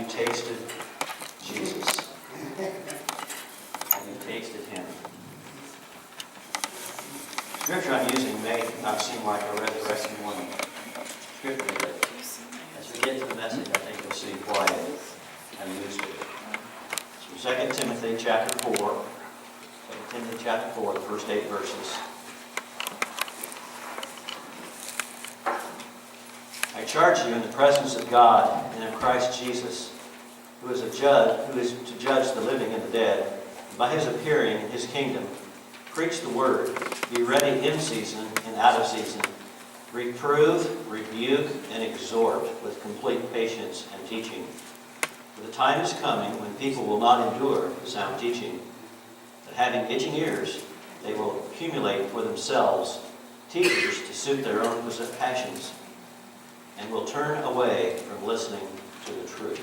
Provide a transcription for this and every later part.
tasted Jesus? Have you tasted Him? The scripture I'm using may not seem like a resurrection one scripture, but as we get to the message, I think you'll see why I used it. It's from 2 Timothy chapter 4. 2 Timothy chapter 4, the first 8 verses. I charge you in the presence of God and of Christ Jesus, who is to judge the living and the dead, and by His appearing in His kingdom, preach the word, be ready in season and out of season, reprove, rebuke, and exhort with complete patience and teaching. For the time is coming when people will not endure the sound teaching, but having itching ears, they will accumulate for themselves teachers to suit their own passions, and will turn away from listening to the truth,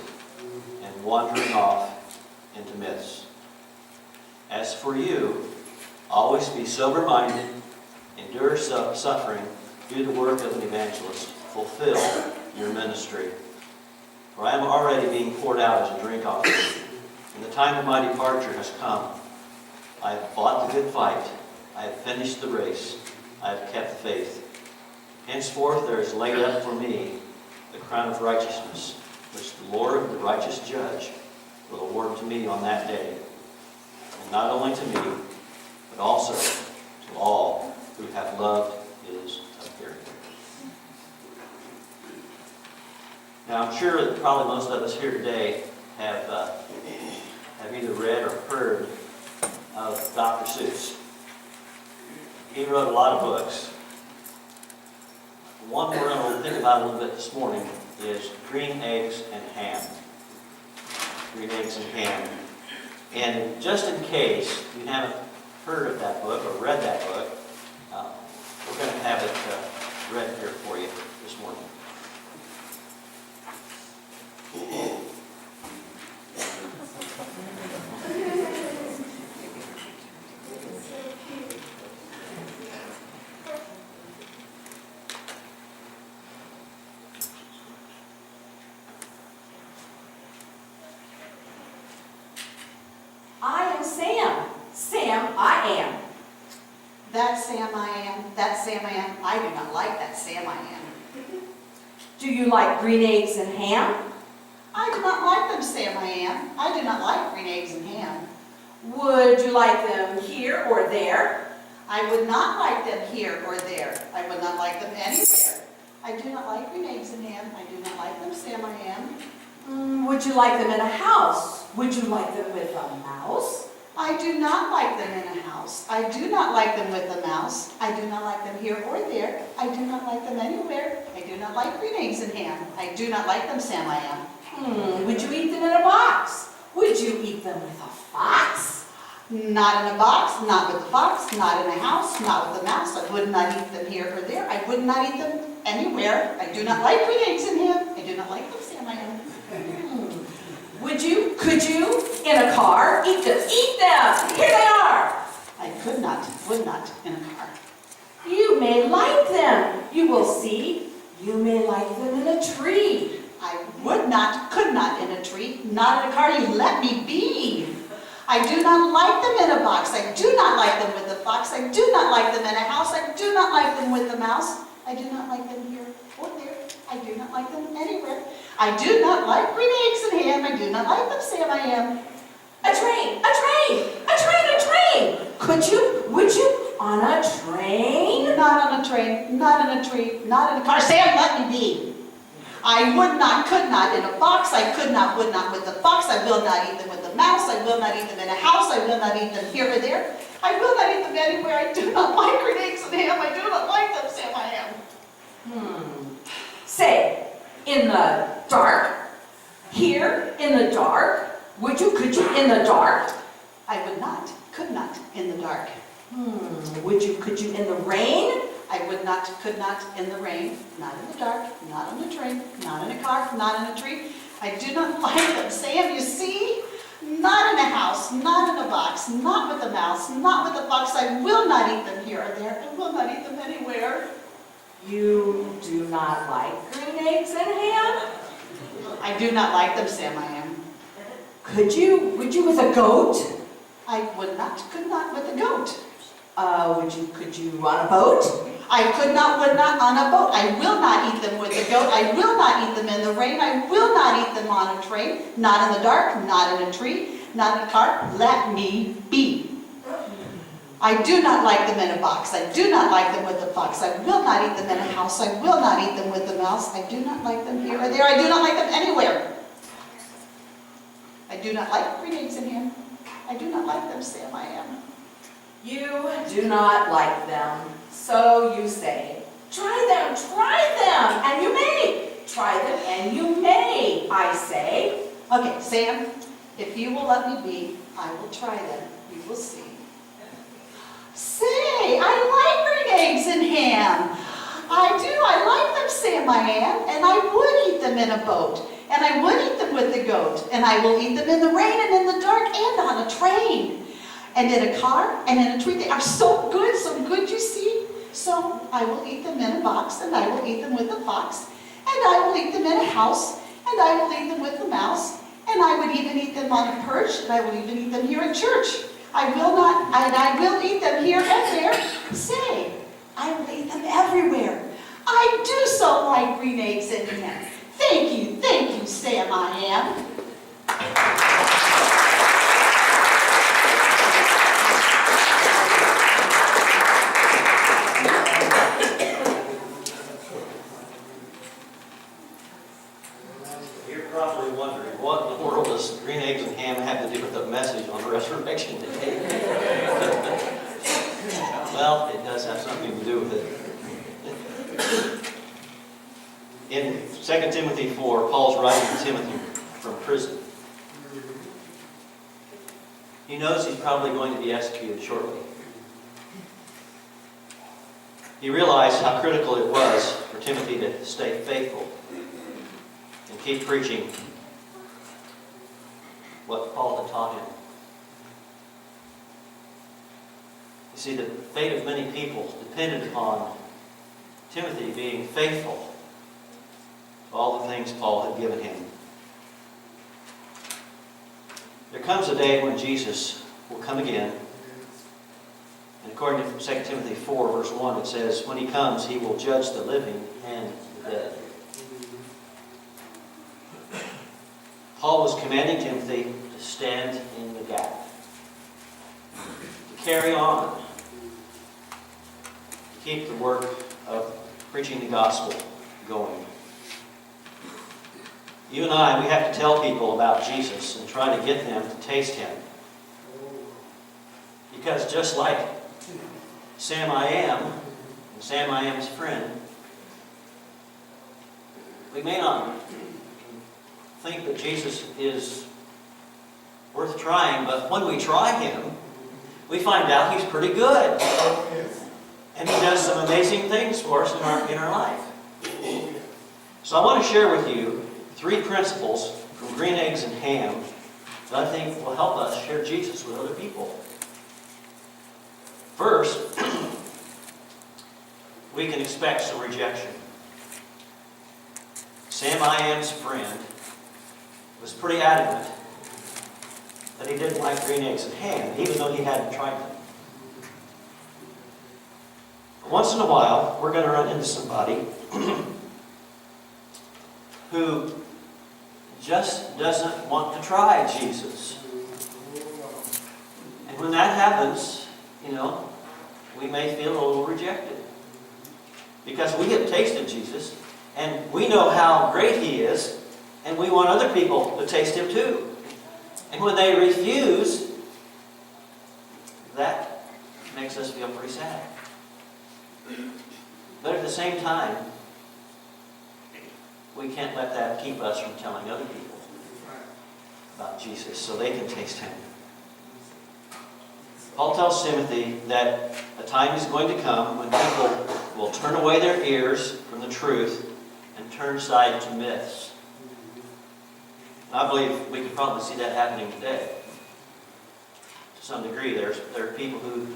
and wandering off into myths. As for you, always be sober-minded, endure suffering, do the work of an evangelist, fulfill your ministry. For I am already being poured out as a drink offering, and the time of my departure has come. I have fought the good fight, I have finished the race, I have kept the faith. Henceforth there is laid up for me the crown of righteousness, which the Lord, the righteous judge, will award to me on that day. And not only to me, but also to all who have loved His appearing. Now I'm sure that probably most of us here today have either read or heard of Dr. Seuss. He wrote a lot of books. The one we're going to think about a little bit this morning is Green Eggs and Ham. Green Eggs and Ham. And just in case you haven't heard of that book or read that book, we're going to have it read here for you this morning. I am Sam. Sam, I am. That Sam I am, that Sam I am. I do not like that Sam I am. Do you like green eggs and ham? I do not like them Sam I am. I do not like green eggs and ham. Would you like them here or there? I would not like them here or there. I would not like them anywhere. I do not like green eggs and ham. I do not like them Sam I am. Would you like them in a house? Would you like them with a mouse? I do not like them in a house. I do not like them with a mouse. I do not like them here or there. I do not like them anywhere. I do not like green eggs and ham. I do not like them Sam I am. Would you eat them in a box? Would you eat them with a fox? Not in a box, not with a fox, not in a house, not with a mouse. I would not eat them here or there. I would not eat them anywhere. I do not like green eggs and ham. I do not like them Sam I am. Could you, in a car, eat them? Eat them! Here they are! I could not, would not, in a car. You may like them. You will see. You may like them in a tree. I would not, could not in a tree, not in a car. You let me be. I do not like them in a box. I do not like them with a fox. I do not like them in a house. I do not like them with a mouse. I do not like them here or there. I do not like them anywhere. I do not like green eggs and ham. I do not like them Sam I am. A train, a train, a train, a train. Would you, on a train? Not on a train, not in a tree, not in a car. Sam, let me be. I would not, could not in a box. I could not, would not with a fox. I will not eat them with a mouse. I will not eat them in a house. I will not eat them here or there. I will not eat them anywhere. I do not like green eggs and ham. I do not like them Sam I am. Say, in the dark, here in the dark, could you in the dark? I would not, could not in the dark. Could you in the rain? I would not, could not in the rain, not in the dark, not on a train, not in a car, not in a tree. I do not like them. Sam, you see? Not in a house, not in a box, not with a mouse, not with a fox. I will not eat them here or there. I will not eat them anywhere. You do not like green eggs and ham? I do not like them, Sam, I am. Would you with a goat? I could not with a goat. Could you on a boat? I would not on a boat. I will not eat them with a goat. I will not eat them in the rain. I will not eat them on a train. Not in the dark, not in a tree, not in a car. Let me be. I do not like them in a box. I do not like them with a fox. I will not eat them in a house. I will not eat them with a mouse. I do not like them here or there. I do not like them anywhere. I do not like green eggs and ham. I do not like them, Sam, I am. You do not like them, so you say. Try them, and you may. Try them, and you may, I say. Okay, Sam, if you will let me be, I will try them. You will see. Say, I like green eggs and ham. I do, I like them, Sam, I am. And I would eat them in a boat. And I would eat them with the goat. And I will eat them in the rain and in the dark and on a train. And in a car and in a tree. They are so good, you see. So I will eat them in a box, and I will eat them with a fox, and I will eat them in a house, and I will eat them with a mouse, and I would even eat them on a perch, and I will even eat them here at church. I will eat them here and there. Say, I will eat them everywhere. I do so like green eggs and ham. Thank you, Sam, I am. Probably wondering, what in the world does green eggs and ham have to do with the message on the resurrection today? Well, it does have something to do with it. In 2 Timothy 4, Paul's writing to Timothy from prison. He knows he's probably going to be executed shortly. He realized how critical it was for Timothy to stay faithful and keep preaching what Paul had taught him. You see, the fate of many people depended upon Timothy being faithful to all the things Paul had given him. There comes a day when Jesus will come again. And according to 2 Timothy 4, verse 1, it says, when he comes, he will judge the living and the dead. Paul was commanding Timothy to stand in the gap, to carry on, to keep the work of preaching the gospel going. You and I, we have to tell people about Jesus and try to get them to taste him. Because just like Sam I Am and Sam I Am's friend, we may not think that Jesus is worth trying, but when we try him, we find out he's pretty good. And he does some amazing things for us in our life. So I want to share with you 3 principles from green eggs and ham that I think will help us share Jesus with other people. First, we can expect some rejection. Sam I Am's friend was pretty adamant that he didn't like green eggs and ham, even though he hadn't tried them. But once in a while, we're going to run into somebody who just doesn't want to try Jesus. And when that happens, we may feel a little rejected. Because we have tasted Jesus, and we know how great he is, and we want other people to taste him too. And when they refuse, that makes us feel pretty sad. But at the same time, we can't let that keep us from telling other people about Jesus so they can taste him. Paul tells Timothy that a time is going to come when people will turn away their ears from the truth and turn aside to myths. I believe we can probably see that happening today. To some degree, there are people who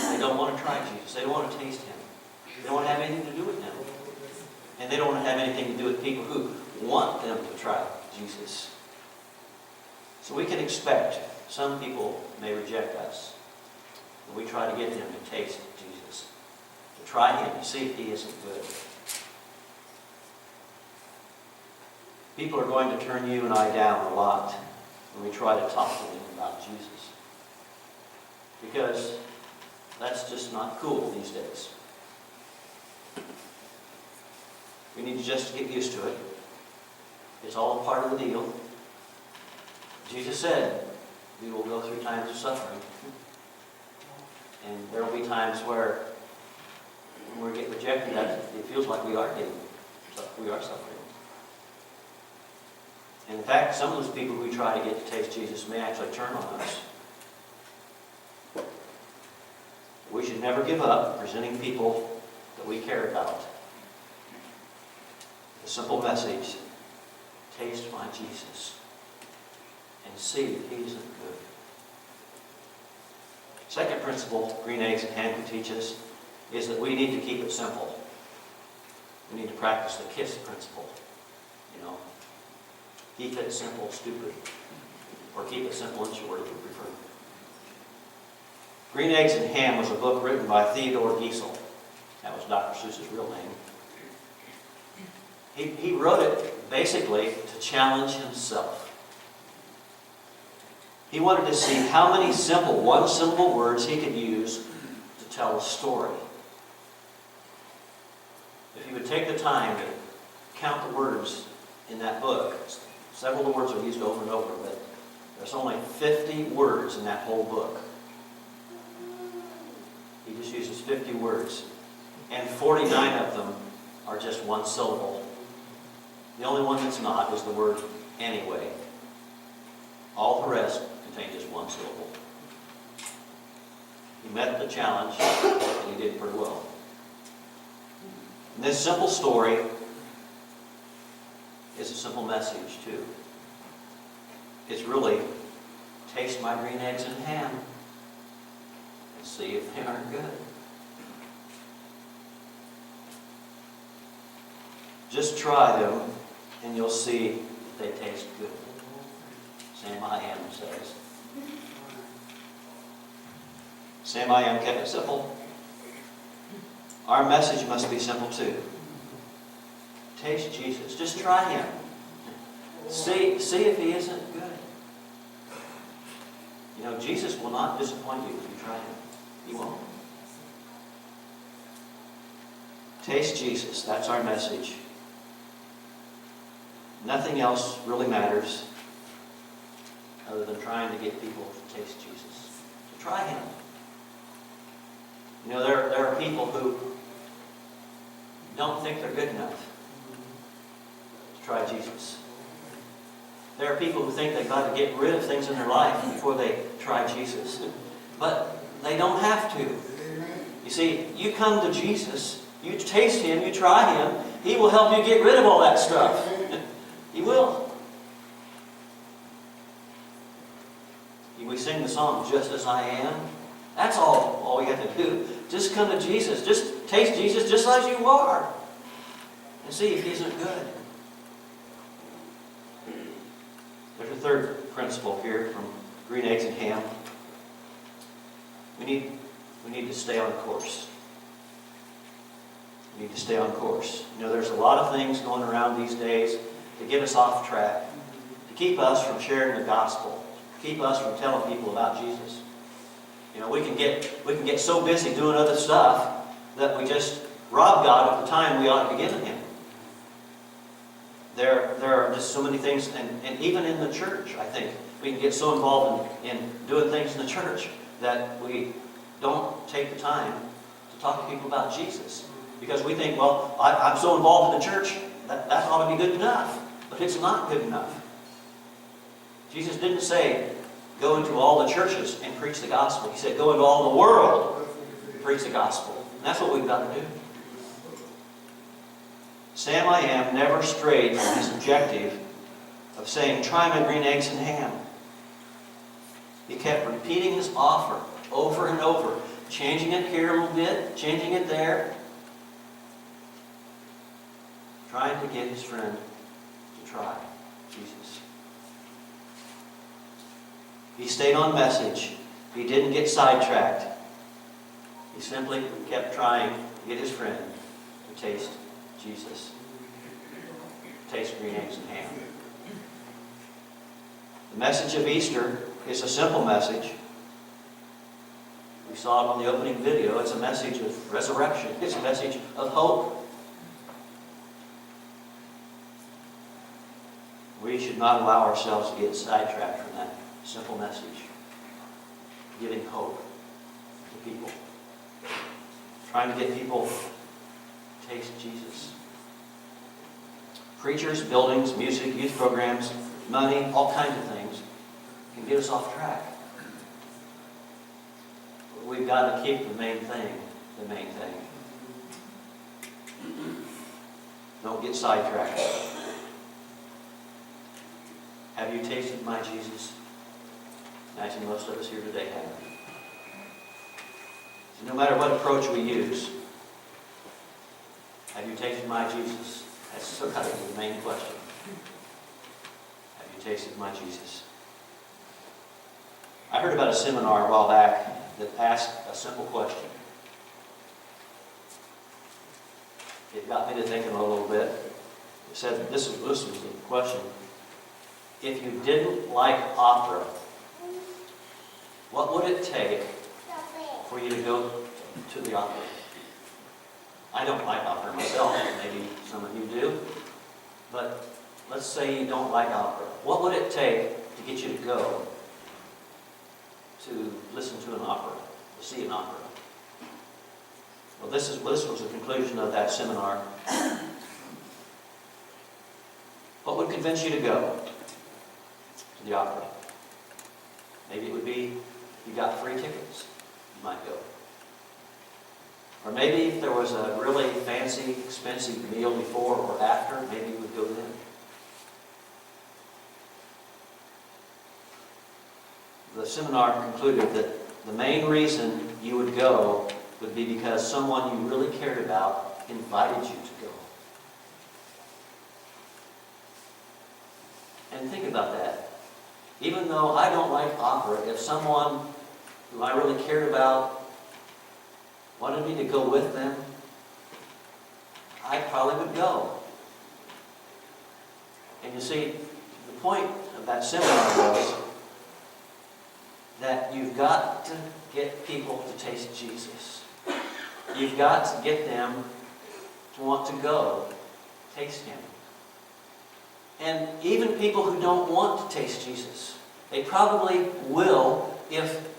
they don't want to try Jesus. They don't want to taste him. They don't want to have anything to do with him. And they don't want to have anything to do with people who want them to try Jesus. So we can expect some people may reject us. But we try to get them to taste Jesus, to try him, to see if he isn't good. People are going to turn you and I down a lot when we try to talk to them about Jesus. Because that's just not cool these days. We need to just get used to it. It's all a part of the deal. Jesus said we will go through times of suffering. And there will be times where when we get rejected, it feels like we are suffering. And in fact, some of those people we try to get to taste Jesus may actually turn on us. We should never give up presenting people that we care about the simple message, taste my Jesus and see if he isn't good. Second principle green eggs and ham can teach us is that we need to keep it simple. We need to practice the KISS principle. Keep it simple, stupid. Or keep it simple and short if you prefer. Green Eggs and Ham was a book written by Theodore Giesel. That was Dr. Seuss's real name. He wrote it basically to challenge himself. He wanted to see how many simple, one-syllable words he could use to tell a story. If he would take the time to count the words in that book, several of the words are used over and over, but there's only 50 words in that whole book. He just uses 50 words. And 49 of them are just one syllable. The only one that's not is the word anyway. All the rest contain just one syllable. He met the challenge, and he did pretty well. And this simple story is a simple message, too. It's really, taste my green eggs and ham and see if they aren't good. Just try them and you'll see if they taste good. Sam I Am says. Sam I Am kept it simple. Our message must be simple too. Taste Jesus. Just try him. See if he isn't good. Jesus will not disappoint you if you try him. He won't. Taste Jesus. That's our message. Nothing else really matters other than trying to get people to taste Jesus. To try him. There are people who don't think they're good enough to try Jesus. There are people who think they've got to get rid of things in their life before they try Jesus. But they don't have to. You see, you come to Jesus, you taste him, you try him, he will help you get rid of all that stuff. He will. We sing the song, Just As I Am. That's all we have to do. Just come to Jesus. Just taste Jesus just as you are. And see if he isn't good. There's a third principle here from Green Eggs and Ham. We need to stay on course. We need to stay on course. There's a lot of things going around these days to get us off track, to keep us from sharing the gospel, to keep us from telling people about Jesus. We can get so busy doing other stuff that we just rob God of the time we ought to be giving him. There are just so many things, and even in the church, I think, we can get so involved in doing things in the church that we don't take the time to talk to people about Jesus. Because we think, well, I'm so involved in the church, that ought to be good enough. But it's not good enough. Jesus didn't say, go into all the churches and preach the gospel. He said, go into all the world and preach the gospel. And that's what we've got to do. Sam I Am never strayed from his objective of saying, try my green eggs and ham. He kept repeating his offer over and over, changing it here a little bit, changing it there, trying to get his friend to try. Jesus. He stayed on message. He didn't get sidetracked. He simply kept trying to get his friend to taste Jesus. Taste green eggs and ham. The message of Easter is a simple message. We saw it on the opening video. It's a message of resurrection. It's a message of hope. We should not allow ourselves to get sidetracked from that simple message. Giving hope to people. Trying to get people to taste Jesus. Preachers, buildings, music, youth programs, money, all kinds of things can get us off track. But we've got to keep the main thing, the main thing. Don't get sidetracked. Have you tasted my Jesus? Imagine most of us here today haven't. So no matter what approach we use, have you tasted my Jesus? That's still kind of the main question. Have you tasted my Jesus? I heard about a seminar a while back that asked a simple question. It got me to thinking a little bit. It said, this was the question. If you didn't like opera, what would it take for you to go to the opera? I don't like opera myself. Maybe some of you do. But let's say you don't like opera. What would it take to get you to go to listen to an opera, to see an opera? Well, this was the conclusion of that seminar. What would convince you to go to the opera? Maybe it would be you got free tickets. You might go. Or maybe if there was a really fancy, expensive meal before or after, maybe you would go then. The seminar concluded that the main reason you would go would be because someone you really cared about invited you to go. And think about that. Even though I don't like opera, if someone who I really cared about wanted me to go with them, I probably would go. And you see, the point of that seminar was that you've got to get people to taste Jesus. You've got to get them to want to go taste Him. And even people who don't want to taste Jesus, they probably will if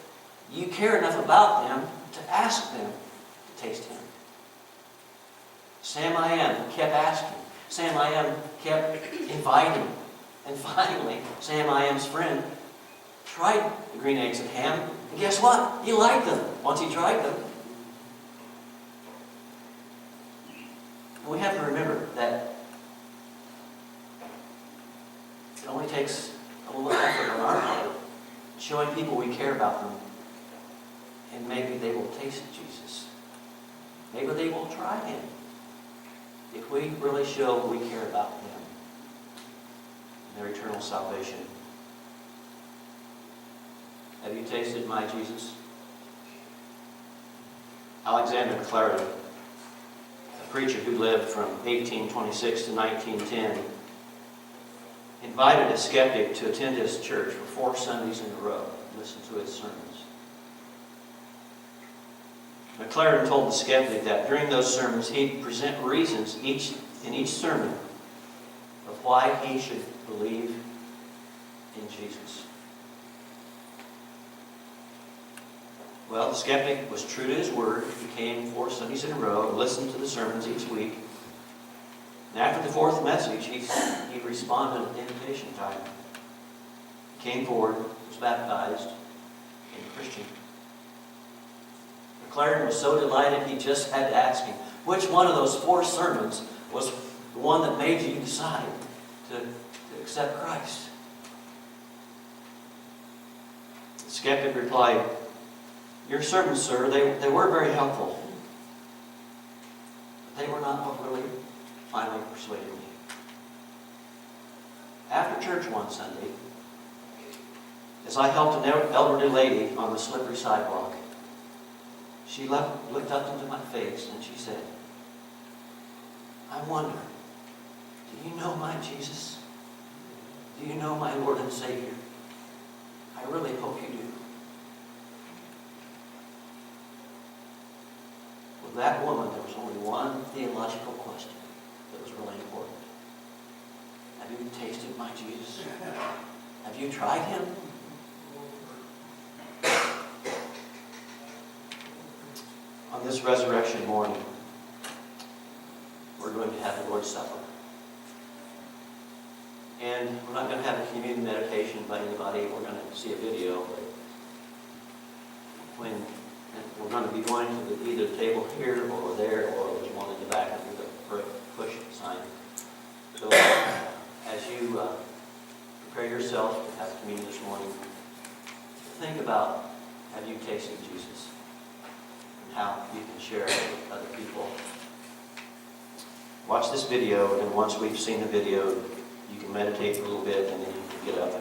you care enough about them to ask them to taste Him. Sam I Am kept asking. Sam I Am kept inviting. And finally, Sam I Am's friend tried the green eggs and ham, and guess what? He liked them once he tried them. And we have to remember that it only takes a little effort on our part, showing people we care about them, and maybe they will taste Jesus. Maybe they will try Him. If we really show we care about them and their eternal salvation. Have you tasted my Jesus? Alexander McLaren, a preacher who lived from 1826 to 1910, invited a skeptic to attend his church for 4 Sundays in a row and listen to his sermons. McLaren told the skeptic that during those sermons he'd present reasons in each sermon of why he should believe in Jesus. Well, the skeptic was true to his word. He came 4 Sundays in a row and listened to the sermons each week. And after the 4th message, he responded at invitation time. He came forward, was baptized, became a Christian. McLaren was so delighted he just had to ask him, which one of those 4 sermons was the one that made you decide to accept Christ? The skeptic replied, "Your sermons, sir, they were very helpful. But they were not what really finally persuaded me." After one Sunday as I helped an elderly lady on the slippery sidewalk. She looked up into my face and she said, "I wonder, do you know my Jesus? Do you know my Lord and Savior? I really hope you do." With that woman, there was only one theological question that was really important. Have you tasted my Jesus? Have you tried him? On this resurrection morning, we're going to have the Lord's Supper. And we're not going to have a communion meditation by anybody. We're going to see a video. But when we're going to be going to either the table here or there, or there's one in the back under the push sign. So as you prepare yourself to have communion this morning, think about, have you tasted Jesus? And how you can share it with other people. Watch this video, and once we've seen the video, you can meditate for a little bit, and then you can get up